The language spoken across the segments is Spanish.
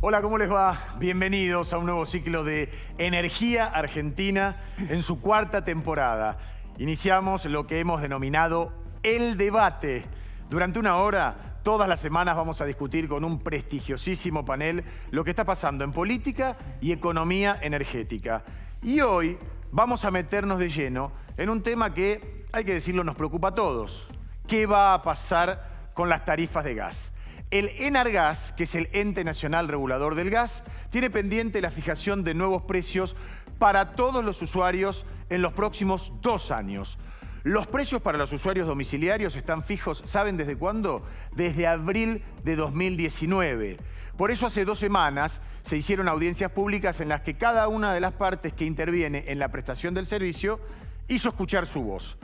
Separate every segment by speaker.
Speaker 1: Hola, ¿cómo les va? Bienvenidos a un nuevo ciclo de Energía Argentina en su cuarta temporada. Iniciamos lo que hemos denominado El Debate. Durante una hora, todas las semanas vamos a discutir con un prestigiosísimo panel lo que está pasando en política y economía energética. Y hoy vamos a meternos de lleno en un tema que, hay que decirlo, nos preocupa a todos. ¿Qué va a pasar con las tarifas de gas? El ENARGAS, que es el Ente Nacional Regulador del Gas, tiene pendiente la fijación de nuevos precios para todos los usuarios en los próximos 2 años. Los precios para los usuarios domiciliarios están fijos, ¿saben desde cuándo? Desde abril de 2019. Por eso hace 2 semanas se hicieron audiencias públicas en las que cada una de las partes que interviene en la prestación del servicio hizo escuchar su voz.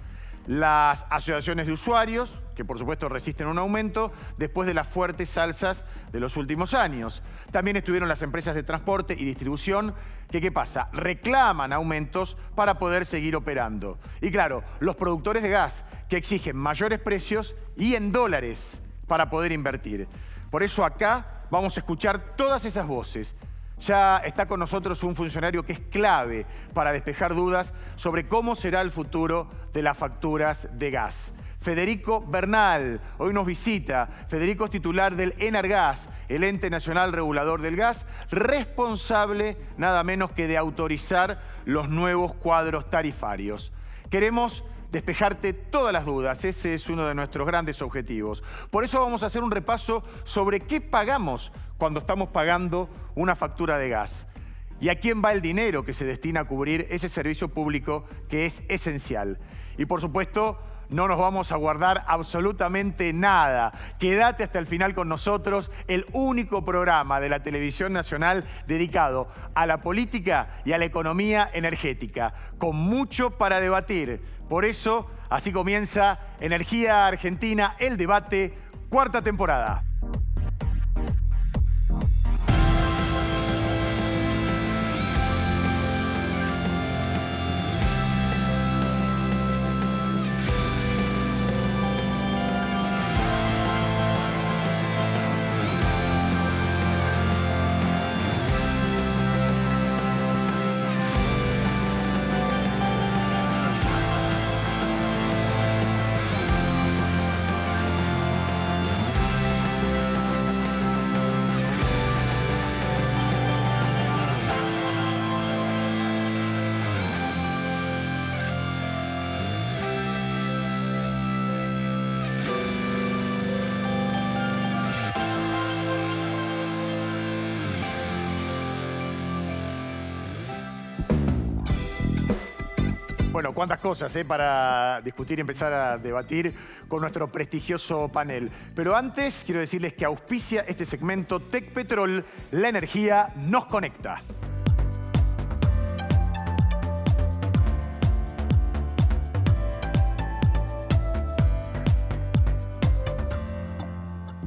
Speaker 1: Las asociaciones de usuarios, que por supuesto resisten un aumento después de las fuertes alzas de los últimos años. También estuvieron las empresas de transporte y distribución que, ¿qué pasa? Reclaman aumentos para poder seguir operando. Y claro, los productores de gas que exigen mayores precios y en dólares para poder invertir. Por eso acá vamos a escuchar todas esas voces. Ya está con nosotros un funcionario que es clave para despejar dudas sobre cómo será el futuro de las facturas de gas. Federico Bernal, hoy nos visita. Federico es titular del ENARGAS, el Ente Nacional Regulador del Gas, responsable nada menos que de autorizar los nuevos cuadros tarifarios. Queremos despejarte todas las dudas, ese es uno de nuestros grandes objetivos. Por eso vamos a hacer un repaso sobre qué pagamos cuando estamos pagando una factura de gas. Y a quién va el dinero que se destina a cubrir ese servicio público que es esencial. Y por supuesto, no nos vamos a guardar absolutamente nada. Quédate hasta el final con nosotros, el único programa de la televisión nacional dedicado a la política y a la economía energética, con mucho para debatir. Por eso, así comienza Energía Argentina, El Debate, cuarta temporada. Bueno, cuántas cosas para discutir y empezar a debatir con nuestro prestigioso panel. Pero antes quiero decirles que auspicia este segmento Tecpetrol, la energía nos conecta.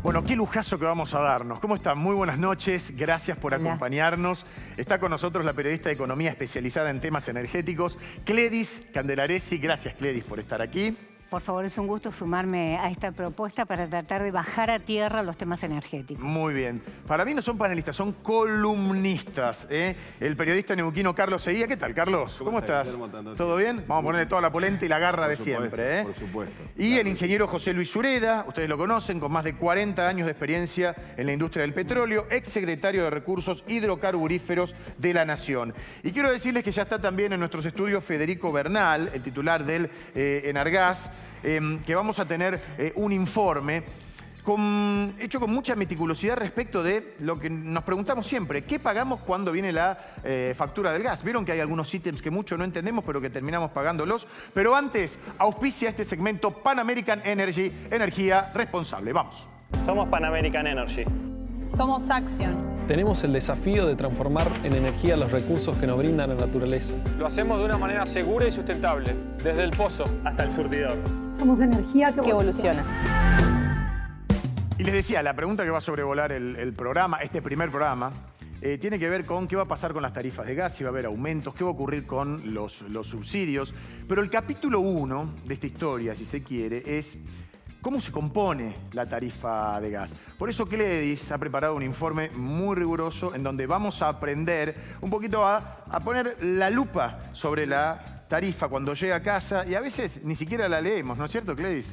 Speaker 1: Bueno, qué lujazo que vamos a darnos. ¿Cómo están? Muy buenas noches. Gracias por acompañarnos. Está con nosotros la periodista de economía especializada en temas energéticos, Gledys Candelaresi. Gracias, Gledys, por estar aquí.
Speaker 2: Por favor, es un gusto sumarme a esta propuesta para tratar de bajar a tierra los temas energéticos.
Speaker 1: Muy bien. Para mí no son panelistas, son columnistas. El periodista neuquino Carlos Seguía. ¿Qué tal, Carlos? ¿Cómo estás? ¿Todo bien? Vamos a ponerle toda la polenta y la garra de siempre.
Speaker 3: Por supuesto.
Speaker 1: Y el ingeniero José Luis Sureda, ustedes lo conocen, con más de 40 años de experiencia en la industria del petróleo, exsecretario de Recursos Hidrocarburíferos de la Nación. Y quiero decirles que ya está también en nuestros estudios Federico Bernal, el titular del ENARGAS, que vamos a tener un informe hecho con mucha meticulosidad respecto de lo que nos preguntamos siempre. ¿Qué pagamos cuando viene la factura del gas? Vieron que hay algunos ítems que mucho no entendemos, pero que terminamos pagándolos. Pero antes, auspicia este segmento Pan American Energy, energía responsable. Vamos.
Speaker 4: Somos Pan American Energy.
Speaker 5: Somos Action.
Speaker 6: Tenemos el desafío de transformar en energía los recursos que nos brinda la naturaleza.
Speaker 4: Lo hacemos de una manera segura y sustentable, desde el pozo hasta el surtidor.
Speaker 5: Somos energía que evoluciona.
Speaker 1: Y les decía, la pregunta que va a sobrevolar el programa, este primer programa, tiene que ver con qué va a pasar con las tarifas de gas, si va a haber aumentos, qué va a ocurrir con los subsidios. Pero el capítulo 1 de esta historia, si se quiere, es cómo se compone la tarifa de gas. Por eso Cledis ha preparado un informe muy riguroso en donde vamos a aprender un poquito a poner la lupa sobre la tarifa cuando llega a casa y a veces ni siquiera la leemos, ¿no es cierto, Cledis?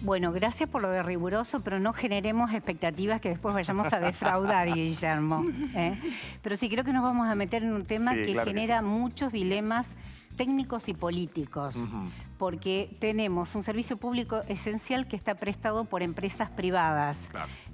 Speaker 2: Bueno, gracias por lo de riguroso, pero no generemos expectativas que después vayamos a defraudar, Guillermo. Pero sí, creo que nos vamos a meter en un tema que genera muchos dilemas técnicos y políticos, porque tenemos un servicio público esencial que está prestado por empresas privadas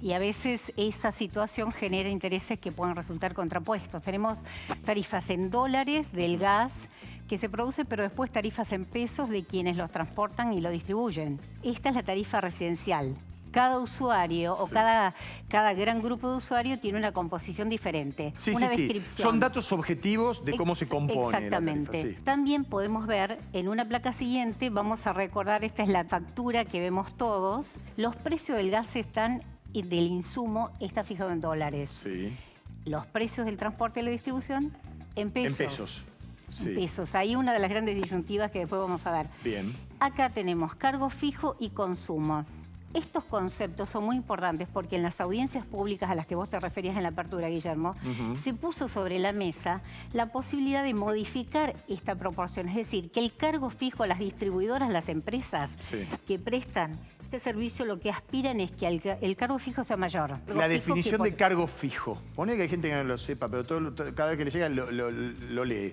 Speaker 2: y a veces esa situación genera intereses que pueden resultar contrapuestos. Tenemos tarifas en dólares del gas que se produce, pero después tarifas en pesos de quienes los transportan y lo distribuyen. Esta es la tarifa residencial. Cada usuario o cada gran grupo de usuarios tiene una composición diferente. Una descripción.
Speaker 1: Son datos objetivos de cómo se compone.
Speaker 2: Exactamente.
Speaker 1: La tarifa,
Speaker 2: También podemos ver en una placa siguiente, vamos a recordar, esta es la factura que vemos todos. Los precios del gas del insumo está fijado en dólares.
Speaker 1: Sí.
Speaker 2: Los precios del transporte y la distribución en pesos.
Speaker 1: En pesos. Sí.
Speaker 2: En pesos. Ahí una de las grandes disyuntivas que después vamos a ver.
Speaker 1: Bien.
Speaker 2: Acá tenemos cargo fijo y consumo. Estos conceptos son muy importantes porque en las audiencias públicas a las que vos te referías en la apertura, Guillermo, se puso sobre la mesa la posibilidad de modificar esta proporción. Es decir, que el cargo fijo, las distribuidoras, las empresas que prestan este servicio, lo que aspiran es que el cargo fijo sea mayor.
Speaker 1: La definición de cargo fijo. Pone que hay gente que no lo sepa, pero cada vez que le llega lo lee.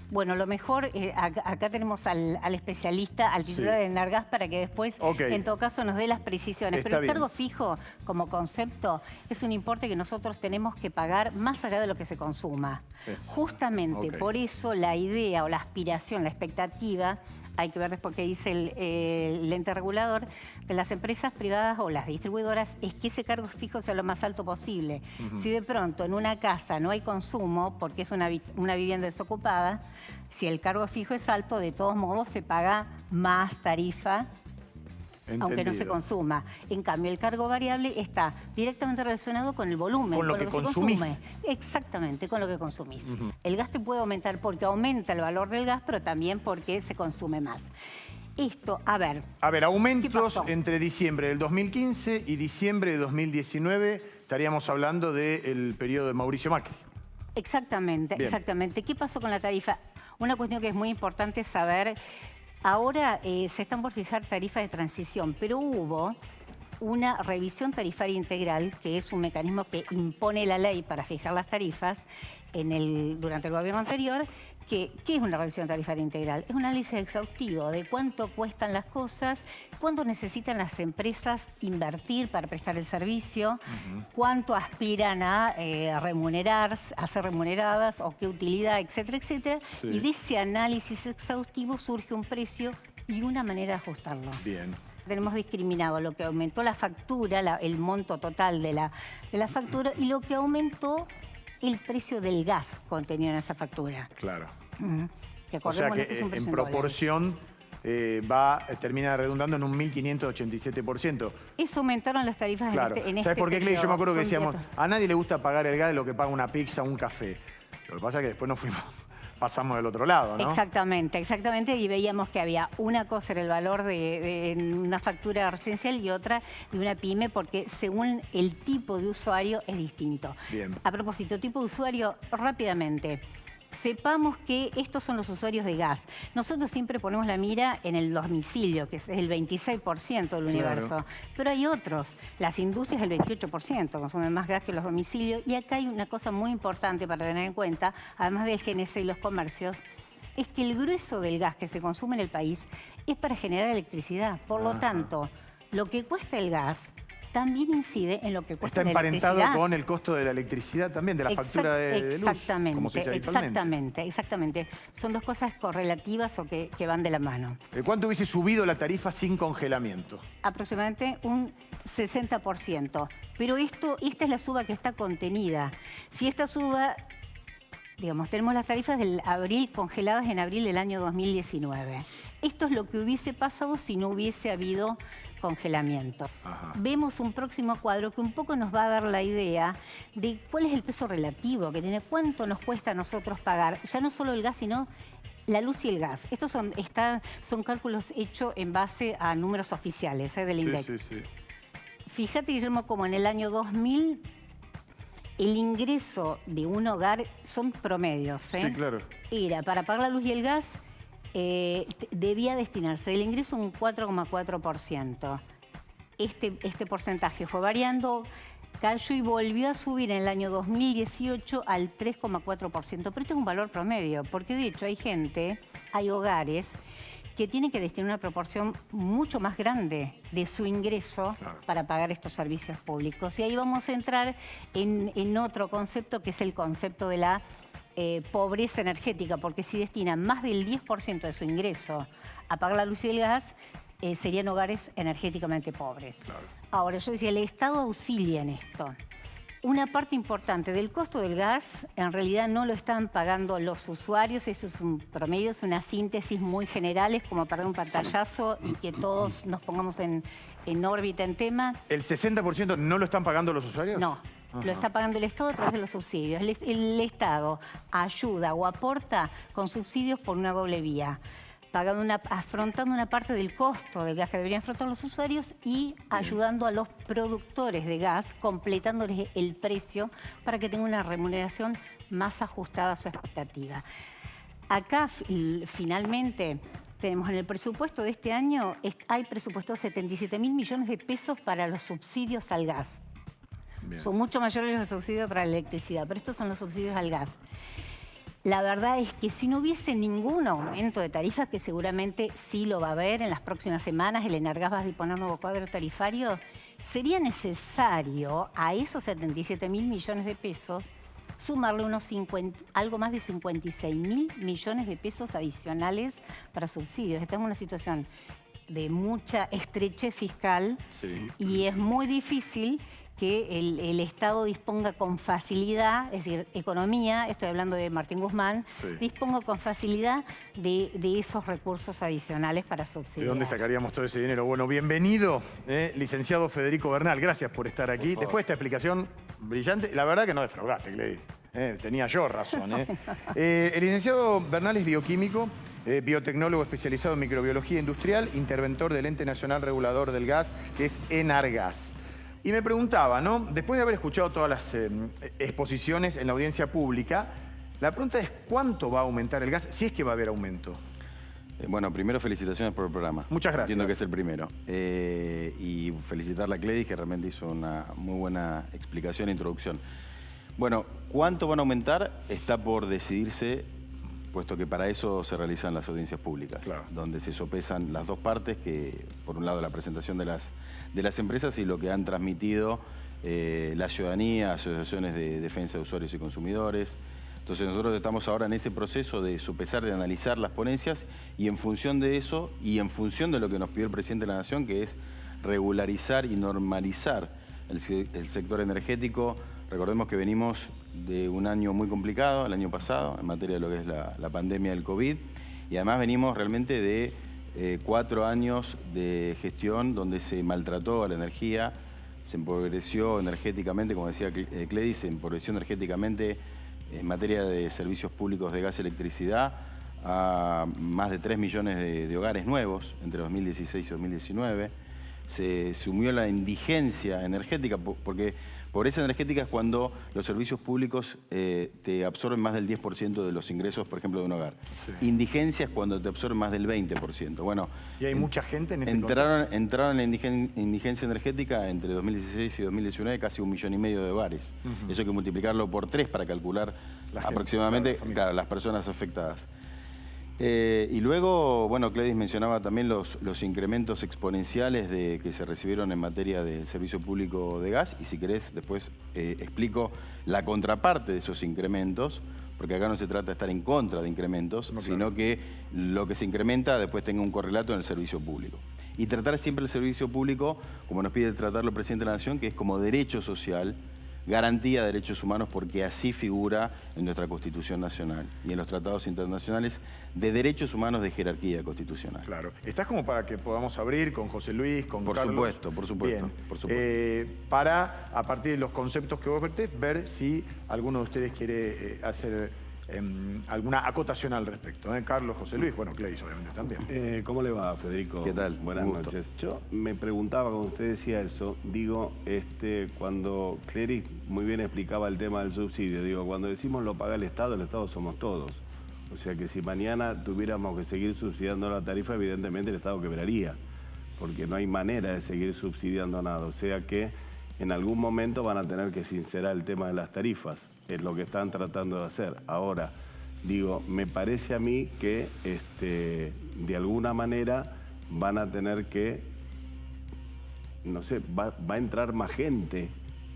Speaker 2: Bueno, lo mejor, acá tenemos al especialista, al titular de Enargas, para que después, en todo caso, nos dé las precisiones. Pero el cargo fijo, como concepto, es un importe que nosotros tenemos que pagar más allá de lo que se consuma. Justamente por eso la idea o la aspiración, la expectativa, hay que ver después qué dice el ente regulador, de las empresas privadas o las distribuidoras, es que ese cargo fijo sea lo más alto posible. Si de pronto en una casa no hay consumo, porque es una vivienda desocupada, si el cargo fijo es alto, de todos modos se paga más tarifa, aunque no se consuma. En cambio, el cargo variable está directamente relacionado con el volumen,
Speaker 1: con lo que consumís.
Speaker 2: Se consume. Exactamente, con lo que consumís. El gas te puede aumentar porque aumenta el valor del gas, pero también porque se consume más. Esto, a ver,
Speaker 1: aumentos entre diciembre del 2015 y diciembre de 2019, estaríamos hablando del periodo de Mauricio Macri.
Speaker 2: Exactamente, exactamente. ¿Qué pasó con la tarifa? Una cuestión que es muy importante saber. Ahora se están por fijar tarifas de transición, pero hubo una revisión tarifaria integral, que es un mecanismo que impone la ley para fijar las tarifas durante el gobierno anterior. ¿Qué es una revisión tarifaria integral? Es un análisis exhaustivo de cuánto cuestan las cosas, cuánto necesitan las empresas invertir para prestar el servicio, cuánto aspiran a remunerarse, a ser remuneradas o qué utilidad, etcétera, etcétera. Y de ese análisis exhaustivo surge un precio y una manera de ajustarlo.
Speaker 1: Bien.
Speaker 2: Tenemos discriminado lo que aumentó la factura, el monto total de la factura, y lo que aumentó el precio del gas contenido en esa factura.
Speaker 1: Claro.
Speaker 2: O sea que
Speaker 1: en proporción termina redundando en un 1.587%.
Speaker 2: Eso aumentaron las tarifas en este
Speaker 1: ¿Sabes por qué, Cley? Yo me acuerdo que decíamos,
Speaker 2: ciertos.
Speaker 1: a nadie le gusta pagar el gas de lo que paga una pizza o un café. Lo que pasa es que después pasamos del otro lado, ¿no?
Speaker 2: Exactamente, exactamente. Y veíamos que había una cosa era el valor de una factura residencial y otra de una pyme, porque según el tipo de usuario es distinto.
Speaker 1: Bien.
Speaker 2: A propósito, tipo de usuario, rápidamente. Sepamos que estos son los usuarios de gas. Nosotros siempre ponemos la mira en el domicilio, que es el 26% del universo. Pero hay otros. Las industrias el 28% consumen más gas que los domicilios. Y acá hay una cosa muy importante para tener en cuenta, además del GNC y los comercios, es que el grueso del gas que se consume en el país es para generar electricidad. Por lo tanto, lo que cuesta el gas también incide en lo que cuesta la electricidad.
Speaker 1: Está emparentado con el costo de la electricidad también, de la factura de luz, como se dice habitualmente.
Speaker 2: Exactamente. Son dos cosas correlativas o que van de la mano.
Speaker 1: ¿Cuánto hubiese subido la tarifa sin congelamiento?
Speaker 2: Aproximadamente un 60%. Pero esta es la suba que está contenida. Si esta suba, digamos, tenemos las tarifas del abril congeladas en abril del año 2019. Esto es lo que hubiese pasado si no hubiese habido congelamiento. Vemos un próximo cuadro que un poco nos va a dar la idea de cuál es el peso relativo que tiene, cuánto nos cuesta a nosotros pagar, ya no solo el gas, sino La luz y el gas. Estos son cálculos hechos en base a números oficiales del INDEC.
Speaker 1: Sí.
Speaker 2: Fíjate, Guillermo, como en el año 2000 el ingreso de un hogar son promedios.
Speaker 1: Sí, claro.
Speaker 2: Era para pagar la luz y el gas, debía destinarse del ingreso un 4,4%. Este porcentaje fue variando, cayó y volvió a subir en el año 2018 al 3,4%. Pero esto es un valor promedio, porque de hecho hay hogares que tienen que destinar una proporción mucho más grande de su ingreso para pagar estos servicios públicos. Y ahí vamos a entrar en otro concepto, que es el concepto de la pobreza energética, porque si destinan más del 10% de su ingreso a pagar la luz y el gas, serían hogares energéticamente pobres. Claro. Ahora, yo decía, el Estado auxilia en esto. Una parte importante del costo del gas, en realidad no lo están pagando los usuarios, eso es un promedio, es una síntesis muy general, es como para un pantallazo y que todos nos pongamos en órbita en tema.
Speaker 1: ¿El 60% no lo están pagando los usuarios?
Speaker 2: No. Lo está pagando el Estado a través de los subsidios. El Estado ayuda o aporta con subsidios por una doble vía, afrontando una parte del costo del gas que deberían afrontar los usuarios y ayudando a los productores de gas, completándoles el precio para que tengan una remuneración más ajustada a su expectativa. Acá, finalmente, tenemos en el presupuesto de este año, hay presupuesto 77.000 millones de pesos para los subsidios al gas. Bien. Son mucho mayores los subsidios para la electricidad, pero estos son los subsidios al gas. La verdad es que si no hubiese ningún aumento de tarifas, que seguramente sí lo va a haber en las próximas semanas, el Enargas va a disponer nuevo cuadro tarifario, sería necesario a esos 77.000 millones de pesos sumarle algo más de 56.000 millones de pesos adicionales para subsidios. Estamos en una situación de mucha estrechez fiscal y es muy difícil que el Estado disponga con facilidad, es decir, economía, estoy hablando de Martín Guzmán, disponga con facilidad de esos recursos adicionales para subsidiar. ¿De
Speaker 1: dónde sacaríamos todo ese dinero? Bueno, bienvenido, licenciado Federico Bernal, gracias por estar aquí. Después de esta explicación brillante, la verdad que no defraudaste, Gladys. Tenía yo razón. El licenciado Bernal es bioquímico, biotecnólogo especializado en microbiología industrial, interventor del Ente Nacional Regulador del Gas, que es Enargas. Y me preguntaba, ¿no? Después de haber escuchado todas las exposiciones en la audiencia pública, la pregunta es ¿cuánto va a aumentar el gas? Si es que va a haber aumento.
Speaker 3: Bueno, primero felicitaciones por el programa.
Speaker 1: Muchas gracias.
Speaker 3: Entiendo que es el primero. Y felicitar a Gladys, que realmente hizo una muy buena explicación e introducción. Bueno, ¿cuánto van a aumentar? Está por decidirse, puesto que para eso se realizan las audiencias públicas, donde se sopesan las dos partes, que por un lado la presentación de las empresas y lo que han transmitido la ciudadanía, asociaciones de defensa de usuarios y consumidores. Entonces nosotros estamos ahora en ese proceso de sopesar, de analizar las ponencias y en función de eso y en función de lo que nos pidió el presidente de la Nación, que es regularizar y normalizar el sector energético. Recordemos que venimos de un año muy complicado, el año pasado, en materia de lo que es la pandemia del COVID, y además venimos realmente de 4 años de gestión donde se maltrató a la energía, se empobreció energéticamente, como decía Gladys, se empobreció energéticamente en materia de servicios públicos de gas y electricidad a más de 3 millones de hogares nuevos entre 2016 y 2019. Se sumió la indigencia energética, porque pobreza energética es cuando los servicios públicos te absorben más del 10% de los ingresos, por ejemplo, de un hogar. Indigencia es cuando te absorben más del 20%. Bueno,
Speaker 1: ¿y hay mucha gente en ese
Speaker 3: entraron en la indigencia energética entre 2016 y 2019 casi 1,5 millones de hogares. Eso hay que multiplicarlo por 3 para calcular aproximadamente las personas afectadas. Y luego, bueno, Gladys mencionaba también los incrementos exponenciales que se recibieron en materia del servicio público de gas, y si querés después explico la contraparte de esos incrementos, porque acá no se trata de estar en contra de incrementos, sino que lo que se incrementa después tenga un correlato en el servicio público. Y tratar siempre el servicio público, como nos pide tratarlo el presidente de la Nación, que es como derecho social, garantía de derechos humanos, porque así figura en nuestra Constitución Nacional y en los tratados internacionales de derechos humanos de jerarquía constitucional.
Speaker 1: Claro. ¿Estás como para que podamos abrir con José Luis, con Carlos?
Speaker 3: Por supuesto.
Speaker 1: Para, a partir de los conceptos que vos vertés, ver si alguno de ustedes quiere hacer alguna acotación al respecto. Carlos, José Luis, bueno, Cleis obviamente también.
Speaker 7: ¿Cómo le va, Federico?
Speaker 3: ¿Qué tal?
Speaker 7: Buenas noches. Yo me preguntaba, cuando usted decía eso, digo, cuando Clery muy bien explicaba el tema del subsidio, digo, cuando decimos lo paga el Estado somos todos. O sea que si mañana tuviéramos que seguir subsidiando la tarifa, evidentemente el Estado quebraría, porque no hay manera de seguir subsidiando nada. O sea que en algún momento van a tener que sincerar el tema de las tarifas. Es lo que están tratando de hacer. Ahora, digo, me parece a mí que de alguna manera van a tener que, no sé, va a entrar más gente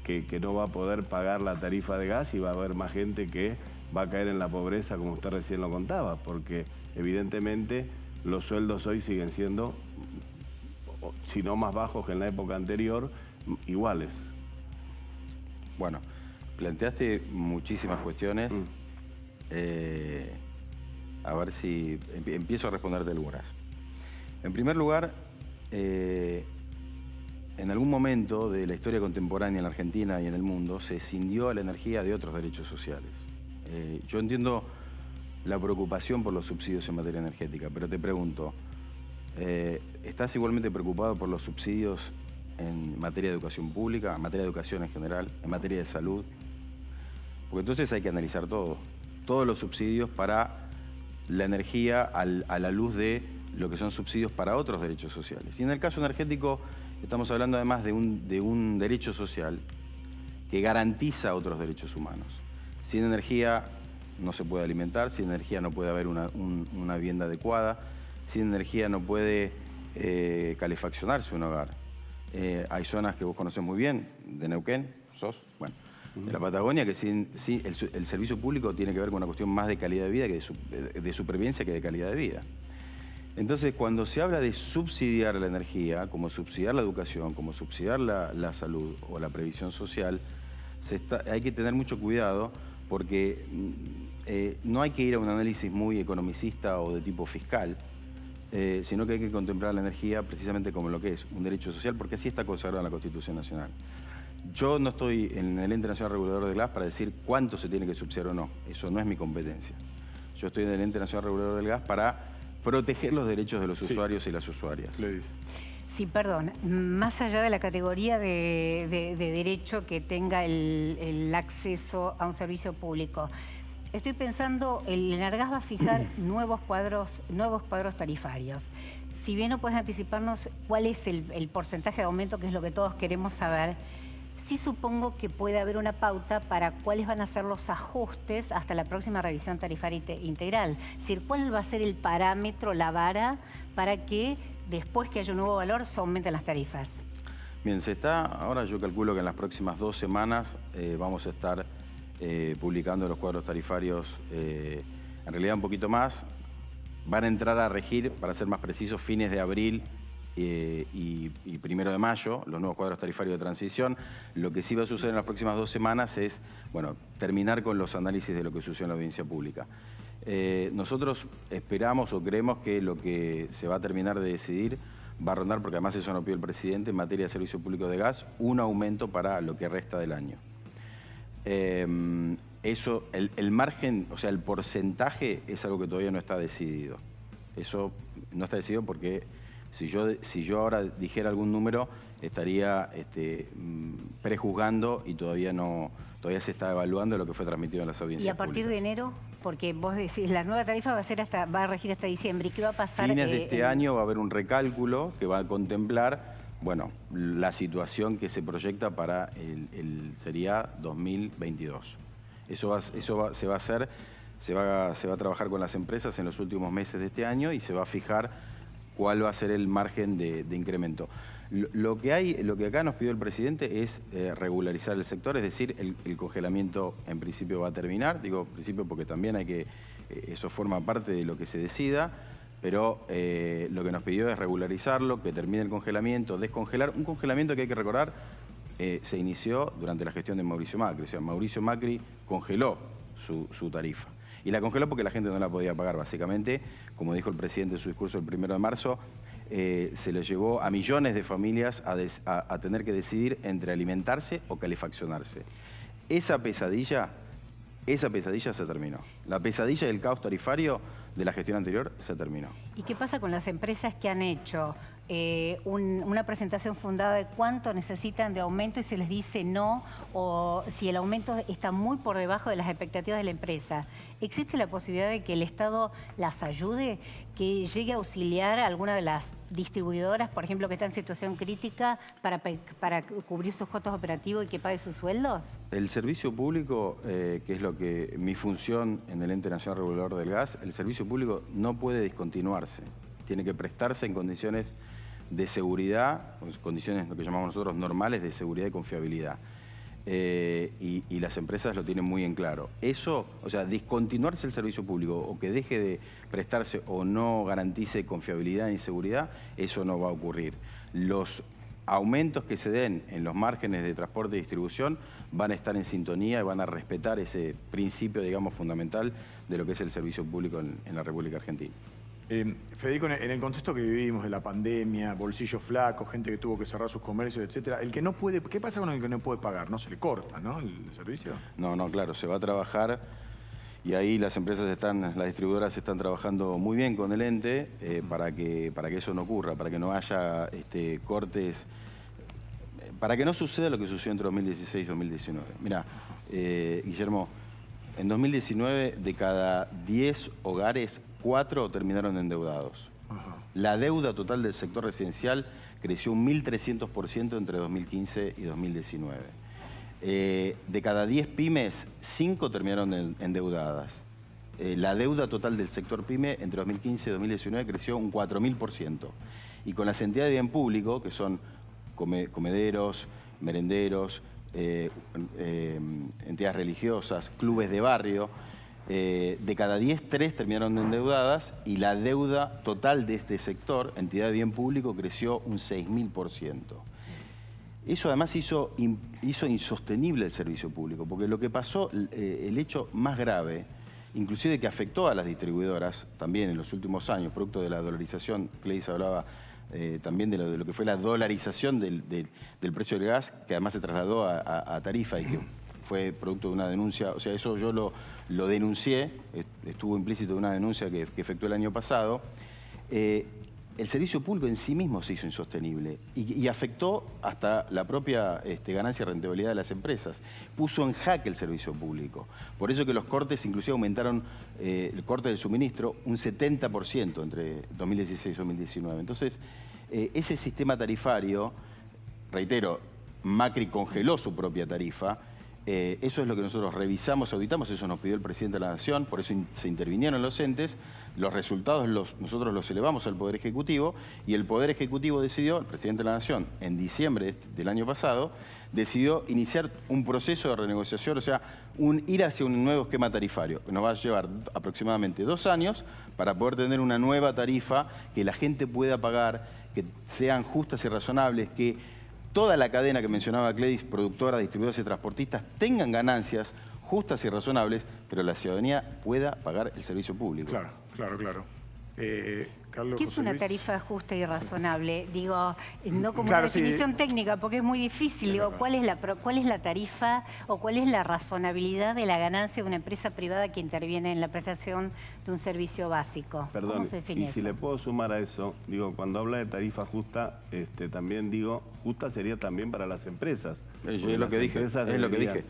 Speaker 7: que no va a poder pagar la tarifa de gas, y va a haber más gente que va a caer en la pobreza, como usted recién lo contaba, porque evidentemente los sueldos hoy siguen siendo, si no más bajos que en la época anterior, iguales.
Speaker 3: Bueno, planteaste muchísimas cuestiones. A ver si empiezo a responderte algunas. En primer lugar, en algún momento de la historia contemporánea en la Argentina y en el mundo se escindió a la energía de otros derechos sociales. Yo entiendo la preocupación por los subsidios en materia energética, pero te pregunto, ¿estás igualmente preocupado por los subsidios en materia de educación pública, en materia de educación en general, en materia de salud? Porque entonces hay que analizar todo. Todos los subsidios para la energía a la luz de lo que son subsidios para otros derechos sociales. Y en el caso energético estamos hablando además de un derecho social que garantiza otros derechos humanos. Sin energía no se puede alimentar, sin energía no puede haber una vivienda adecuada, sin energía no puede calefaccionarse un hogar. Hay zonas que vos conocés muy bien, de Neuquén, de la Patagonia, que el servicio público tiene que ver con una cuestión más de calidad de vida, que de supervivencia, que de calidad de vida. Entonces, cuando se habla de subsidiar la energía, como subsidiar la educación, como subsidiar la salud o la previsión social, hay que tener mucho cuidado, porque no hay que ir a un análisis muy economicista o de tipo fiscal, sino que hay que contemplar la energía precisamente como lo que es, un derecho social, porque así está consagrado en la Constitución Nacional. Yo no estoy en el Ente Nacional Regulador del Gas para decir cuánto se tiene que subsidiar o no. Eso no es mi competencia. Yo estoy en el Ente Nacional Regulador del Gas para proteger los derechos de los usuarios y las usuarias.
Speaker 2: Sí, perdón. Más allá de la categoría de derecho que tenga el acceso a un servicio público, estoy pensando, el Enargas va a fijar nuevos cuadros tarifarios. Si bien no puedes anticiparnos cuál es el porcentaje de aumento, que es lo que todos queremos saber, sí supongo que puede haber una pauta para cuáles van a ser los ajustes hasta la próxima revisión tarifaria integral. Es decir, cuál va a ser el parámetro, la vara, para que después que haya un nuevo valor se aumenten las tarifas.
Speaker 3: Bien, ahora yo calculo que en las próximas 2 semanas vamos a estar publicando los cuadros tarifarios, en realidad un poquito más. Van a entrar a regir, para ser más precisos, fines de abril y 1 de mayo, los nuevos cuadros tarifarios de transición. Lo que sí va a suceder en las próximas 2 semanas es, terminar con los análisis de lo que sucedió en la audiencia pública. Nosotros esperamos o creemos que lo que se va a terminar de decidir va a rondar, porque además eso nos pidió el presidente, en materia de servicio público de gas, un aumento para lo que resta del año. Eso, el margen, o sea, el porcentaje es algo que todavía no está decidido. Eso no está decidido porque si yo ahora dijera algún número, estaría prejuzgando, y todavía se está evaluando lo que fue transmitido en las audiencias.
Speaker 2: ¿Y a partir de enero? Porque vos decís, la nueva tarifa va a regir hasta diciembre. ¿Y qué va a pasar?
Speaker 3: Fines de este año va a haber un recálculo que va a contemplar, la situación que se proyecta para sería 2022. Se va a trabajar con las empresas en los últimos meses de este año y se va a fijar cuál va a ser el margen de incremento. Lo que acá nos pidió el presidente es regularizar el sector, es decir, el congelamiento en principio va a terminar. Digo principio porque también eso forma parte de lo que se decida, pero lo que nos pidió es regularizarlo, que termine el congelamiento, descongelar. Un congelamiento que hay que recordar se inició durante la gestión de Mauricio Macri. O sea, Mauricio Macri congeló su tarifa. Y la congeló porque la gente no la podía pagar, básicamente. Como dijo el presidente en su discurso el 1 de marzo, se le llevó a millones de familias a tener que decidir entre alimentarse o calefaccionarse. Esa pesadilla Esa pesadilla se terminó. La pesadilla del caos tarifario de la gestión anterior se terminó.
Speaker 2: ¿Y qué pasa con las empresas que han hecho una presentación fundada de cuánto necesitan de aumento y se les dice no, o si el aumento está muy por debajo de las expectativas de la empresa? ¿Existe la posibilidad de que el Estado las ayude, que llegue a auxiliar a alguna de las distribuidoras, por ejemplo, que está en situación crítica, para cubrir sus costos operativos y que pague sus sueldos?
Speaker 3: El servicio público, que es lo que mi función en el Ente Nacional Regulador del Gas, el servicio público no puede discontinuarse. Tiene que prestarse en condiciones de seguridad, condiciones lo que llamamos nosotros normales de seguridad y confiabilidad. Y las empresas lo tienen muy en claro. Eso, o sea, discontinuarse el servicio público o que deje de prestarse o no garantice confiabilidad y seguridad, eso no va a ocurrir. Los aumentos que se den en los márgenes de transporte y distribución van a estar en sintonía y van a respetar ese principio, digamos, fundamental de lo que es el servicio público en la República Argentina.
Speaker 1: Federico, en el contexto que vivimos de la pandemia, bolsillos flacos, gente que tuvo que cerrar sus comercios, etcétera, el que no puede, ¿qué pasa con el que no puede pagar? ¿No se le corta, no, el servicio?
Speaker 3: No, claro, se va a trabajar y ahí las distribuidoras están trabajando muy bien con el ente para que eso no ocurra, para que no haya cortes, para que no suceda lo que sucedió entre 2016 y 2019. Mirá, Guillermo, en 2019 de cada 10 hogares, 4 terminaron endeudados. Ajá. La deuda total del sector residencial creció un 1.300% entre 2015 y 2019. De cada 10 pymes, 5 terminaron endeudadas. La deuda total del sector pyme entre 2015 y 2019 creció un 4.000%. Y con las entidades de bien público, que son comederos, merenderos, entidades religiosas, clubes de barrio, de cada 10, 3 terminaron endeudadas y la deuda total de este sector, entidad de bien público, creció un 6.000%. Eso además hizo insostenible el servicio público, porque lo que pasó, el hecho más grave, inclusive que afectó a las distribuidoras también en los últimos años, producto de la dolarización, Cleis hablaba también de lo que fue la dolarización del precio del gas, que además se trasladó a tarifa y que fue producto de una denuncia, o sea, eso yo lo denuncié, estuvo implícito de una denuncia que efectué el año pasado. El servicio público en sí mismo se hizo insostenible y afectó hasta la propia ganancia y rentabilidad de las empresas. Puso en jaque el servicio público. Por eso que los cortes inclusive aumentaron, el corte del suministro, un 70% entre 2016 y 2019. Entonces, ese sistema tarifario, reitero, Macri congeló su propia tarifa. Eso es lo que nosotros revisamos, auditamos, eso nos pidió el presidente de la Nación, por eso se intervinieron los entes, los resultados nosotros los elevamos al Poder Ejecutivo y el Poder Ejecutivo decidió, el presidente de la Nación, en diciembre del año pasado, decidió iniciar un proceso de renegociación, o sea, ir hacia un nuevo esquema tarifario, que nos va a llevar aproximadamente 2 años para poder tener una nueva tarifa que la gente pueda pagar, que sean justas y razonables, que toda la cadena que mencionaba Cleis, productoras, distribuidoras y transportistas, tengan ganancias justas y razonables, pero la ciudadanía pueda pagar el servicio público.
Speaker 1: Claro. Carlos,
Speaker 2: ¿qué es una tarifa justa y razonable? Digo, no como una definición técnica, porque es muy difícil. Digo, ¿cuál es la tarifa o cuál es la razonabilidad de la ganancia de una empresa privada que interviene en la prestación de un servicio básico?
Speaker 7: Perdón,
Speaker 2: ¿cómo se define eso?
Speaker 7: Si le puedo sumar a eso, digo, cuando habla de tarifa justa, también digo, justa sería también para las empresas.
Speaker 3: Es lo que dije.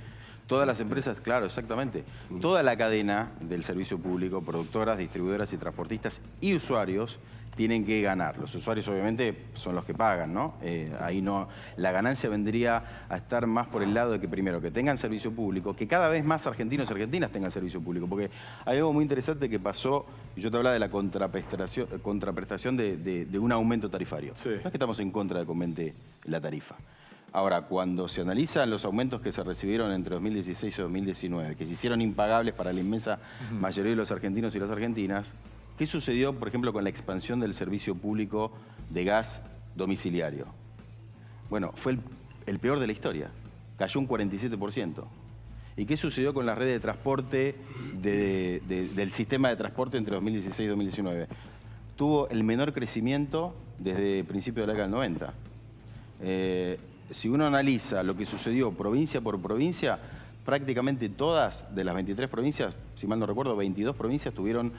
Speaker 3: Todas las empresas, claro, exactamente. Toda la cadena del servicio público, productoras, distribuidoras y transportistas y usuarios tienen que ganar. Los usuarios obviamente son los que pagan, ¿no? Ahí no, la ganancia vendría a estar más por el lado de que primero que tengan servicio público, que cada vez más argentinos y argentinas tengan servicio público, porque hay algo muy interesante que pasó, y yo te hablaba de la contraprestación de un aumento tarifario. Sí. No es que estamos en contra de que aumente la tarifa. Ahora, cuando se analizan los aumentos que se recibieron entre 2016 y 2019, que se hicieron impagables para la inmensa mayoría de los argentinos y las argentinas, ¿qué sucedió, por ejemplo, con la expansión del servicio público de gas domiciliario? Bueno, fue el peor de la historia. Cayó un 47%. ¿Y qué sucedió con la red de transporte del sistema de transporte entre 2016 y 2019? Tuvo el menor crecimiento desde principios de la década del 90. Si uno analiza lo que sucedió provincia por provincia, prácticamente todas de las 23 provincias, si mal no recuerdo, 22 provincias tuvieron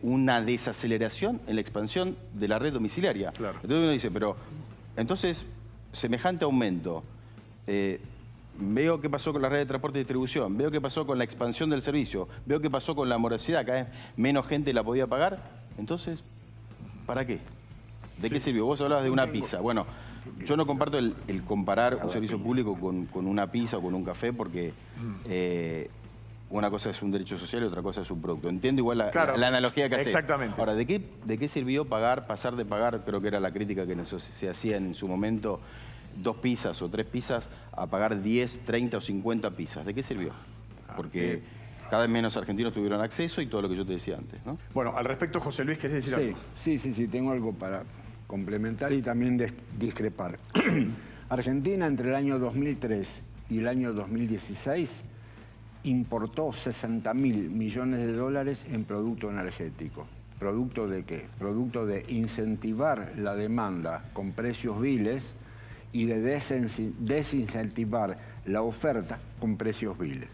Speaker 3: una desaceleración en la expansión de la red domiciliaria.
Speaker 1: Claro.
Speaker 3: Entonces uno dice, pero entonces, semejante aumento, veo qué pasó con la red de transporte y distribución, veo qué pasó con la expansión del servicio, veo qué pasó con la morosidad, cada vez menos gente la podía pagar, entonces, ¿para qué? ¿De qué sirvió? Vos hablabas de una pizza. Bueno, yo no comparto el comparar un servicio público con una pizza o con un café porque una cosa es un derecho social y otra cosa es un producto. Entiendo igual la analogía que haces.
Speaker 1: Exactamente.
Speaker 3: Ahora, ¿de qué sirvió pasar de pagar, creo que era la crítica que se hacía en su momento, 2 pizzas o 3 pizzas, a pagar 10, 30 o 50 pizzas? ¿De qué sirvió? Porque cada vez menos argentinos tuvieron acceso y todo lo que yo te decía antes, ¿no?
Speaker 1: Bueno, al respecto, José Luis, ¿querés decir algo?
Speaker 8: Sí, tengo algo para complementar y también discrepar. Argentina entre el año 2003 y el año 2016 importó 60.000 millones de dólares en producto energético. ¿Producto de qué? Producto de incentivar la demanda con precios viles y de desincentivar la oferta con precios viles.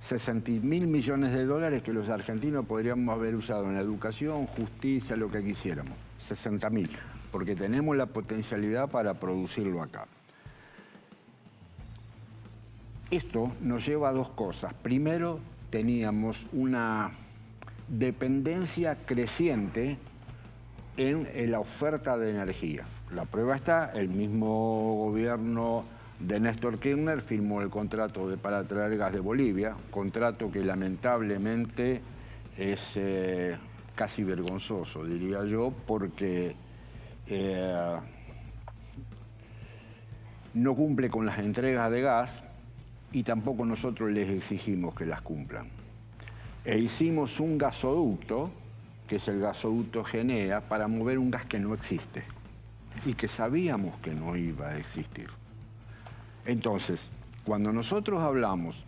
Speaker 8: 60.000 millones de dólares que los argentinos podríamos haber usado en la educación, justicia, lo que quisiéramos. 60.000, porque tenemos la potencialidad para producirlo acá. Esto nos lleva a 2 cosas. Primero, teníamos una dependencia creciente en la oferta de energía. La prueba está, el mismo gobierno de Néstor Kirchner firmó el contrato para traer gas de Bolivia, contrato que lamentablemente es casi vergonzoso, diría yo, porque no cumple con las entregas de gas y tampoco nosotros les exigimos que las cumplan. E hicimos un gasoducto, que es el gasoducto Genea, para mover un gas que no existe y que sabíamos que no iba a existir. Entonces, cuando nosotros hablamos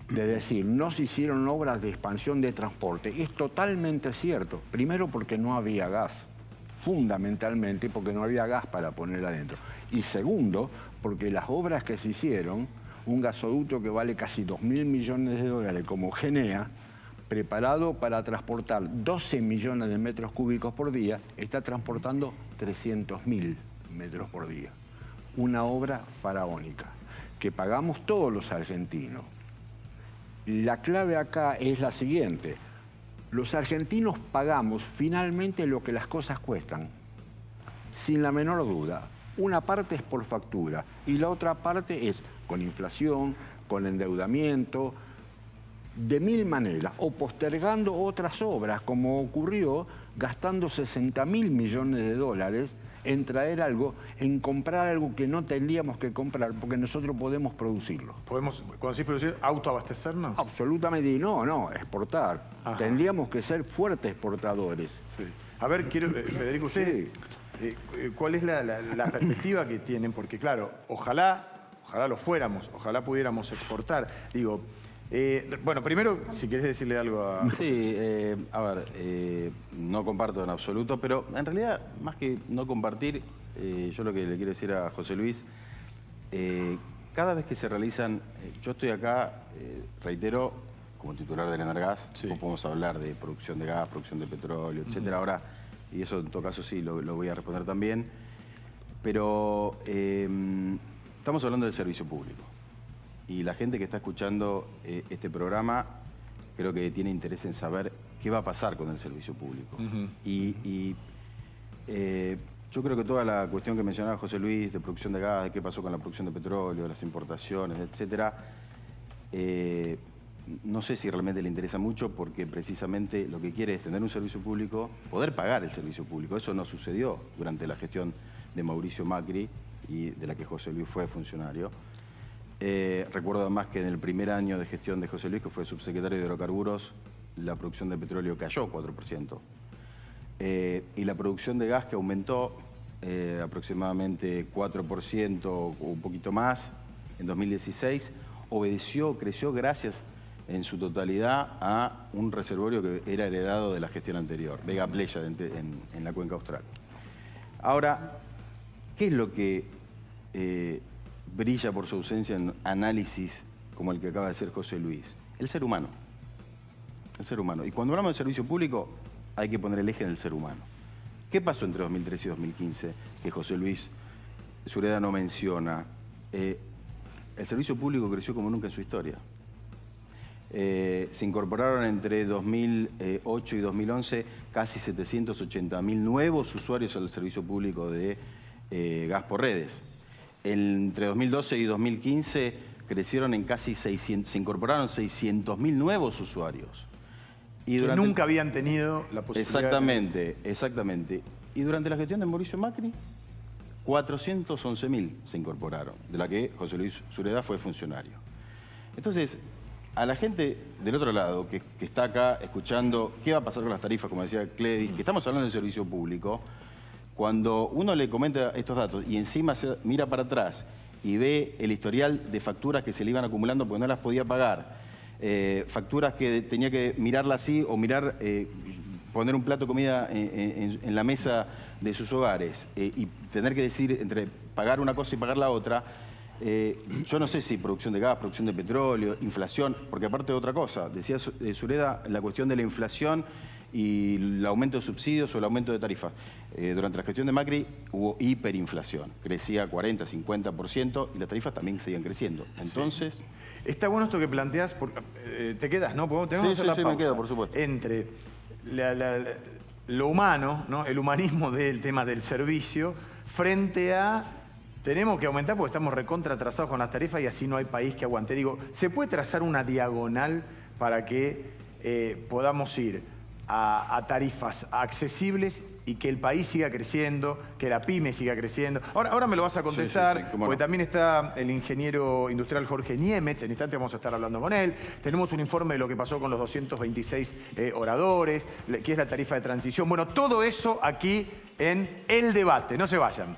Speaker 8: de decir no se hicieron obras de expansión de transporte, es totalmente cierto. Primero porque no había gas, fundamentalmente porque no había gas para poner adentro. Y segundo, porque las obras que se hicieron, un gasoducto que vale casi 2.000 millones de dólares como Genea, preparado para transportar 12 millones de metros cúbicos por día, está transportando 300.000 metros por día. Una obra faraónica, que pagamos todos los argentinos. La clave acá es la siguiente. Los argentinos pagamos finalmente lo que las cosas cuestan, sin la menor duda. Una parte es por factura y la otra parte es con inflación, con endeudamiento, de 1000 maneras, o postergando otras obras, como ocurrió gastando 60.000 millones de dólares en traer algo, en comprar algo que no tendríamos que comprar, porque nosotros podemos producirlo.
Speaker 1: ¿Podemos, cuando decís producir, autoabastecernos?
Speaker 8: Absolutamente, no, exportar. Ajá. Tendríamos que ser fuertes exportadores.
Speaker 1: Sí. A ver, Federico, usted, ¿cuál es la perspectiva que tienen? Porque claro, ojalá lo fuéramos, ojalá pudiéramos exportar. Digo, bueno, primero, si querés decirle algo a José.
Speaker 3: Sí, a ver, no comparto en absoluto, pero en realidad, más que no compartir, yo lo que le quiero decir a José Luis, cada vez que se realizan, yo estoy acá, reitero, como titular del Energas, sí. Podemos hablar de producción de gas, producción de petróleo, etcétera. Ahora, y eso en todo caso sí lo voy a responder también, pero estamos hablando del servicio público. Y la gente que está escuchando este programa creo que tiene interés en saber qué va a pasar con el servicio público. Yo creo que toda la cuestión que mencionaba José Luis de producción de gas, de qué pasó con la producción de petróleo, las importaciones, etcétera, no sé si realmente le interesa mucho porque precisamente lo que quiere es tener un servicio público, poder pagar el servicio público. Eso no sucedió durante la gestión de Mauricio Macri y de la que José Luis fue funcionario. Recuerdo además que en el primer año de gestión de José Luis, que fue subsecretario de Hidrocarburos, la producción de petróleo cayó 4%. Y la producción de gas que aumentó aproximadamente 4% o un poquito más en 2016, creció gracias en su totalidad a un reservorio que era heredado de la gestión anterior, Vega Playa, en la cuenca austral. Ahora, ¿qué es lo que brilla por su ausencia en análisis como el que acaba de decir José Luis, el ser humano. El ser humano. Y cuando hablamos de servicio público, hay que poner el eje en el ser humano. ¿Qué pasó entre 2013 y 2015 que José Luis Sureda no menciona? El servicio público creció como nunca en su historia. Se incorporaron entre 2008 y 2011 casi 780.000 nuevos usuarios al servicio público de gas por redes. Entre 2012 y 2015 crecieron en casi 600, se incorporaron 600.000 nuevos usuarios.
Speaker 1: Y que nunca habían tenido la posibilidad
Speaker 3: Exactamente. Y durante la gestión de Mauricio Macri, 411.000 se incorporaron, de la que José Luis Sureda fue funcionario. Entonces, a la gente del otro lado, que está acá escuchando qué va a pasar con las tarifas, como decía Cledis, que estamos hablando del servicio público, cuando uno le comenta estos datos y encima se mira para atrás y ve el historial de facturas que se le iban acumulando porque no las podía pagar, facturas que tenía que mirarlas así o mirar, poner un plato de comida en la mesa de sus hogares y tener que decir entre pagar una cosa y pagar la otra, yo no sé si producción de gas, producción de petróleo, inflación, porque aparte de otra cosa, decía Sureda, la cuestión de la inflación y el aumento de subsidios o el aumento de tarifas. Durante la gestión de Macri hubo hiperinflación, crecía 40, 50% y las tarifas también seguían creciendo. Entonces...
Speaker 1: Sí. Está bueno esto que planteas, te quedas, ¿no? Tenemos que hacer la pausa.
Speaker 3: Me quedo, por supuesto.
Speaker 1: Entre lo humano, ¿no? El humanismo del tema del servicio, frente a... Tenemos que aumentar porque estamos recontra atrasados con las tarifas y así no hay país que aguante. Digo, ¿se puede trazar una diagonal para que podamos ir a tarifas accesibles y que el país siga creciendo, que la pyme siga creciendo? Ahora me lo vas a contestar, porque también está el ingeniero industrial Jorge Niemetz, en instante vamos a estar hablando con él. Tenemos un informe de lo que pasó con los 226 oradores, que es la tarifa de transición. Bueno, todo eso aquí en El Debate. No se vayan.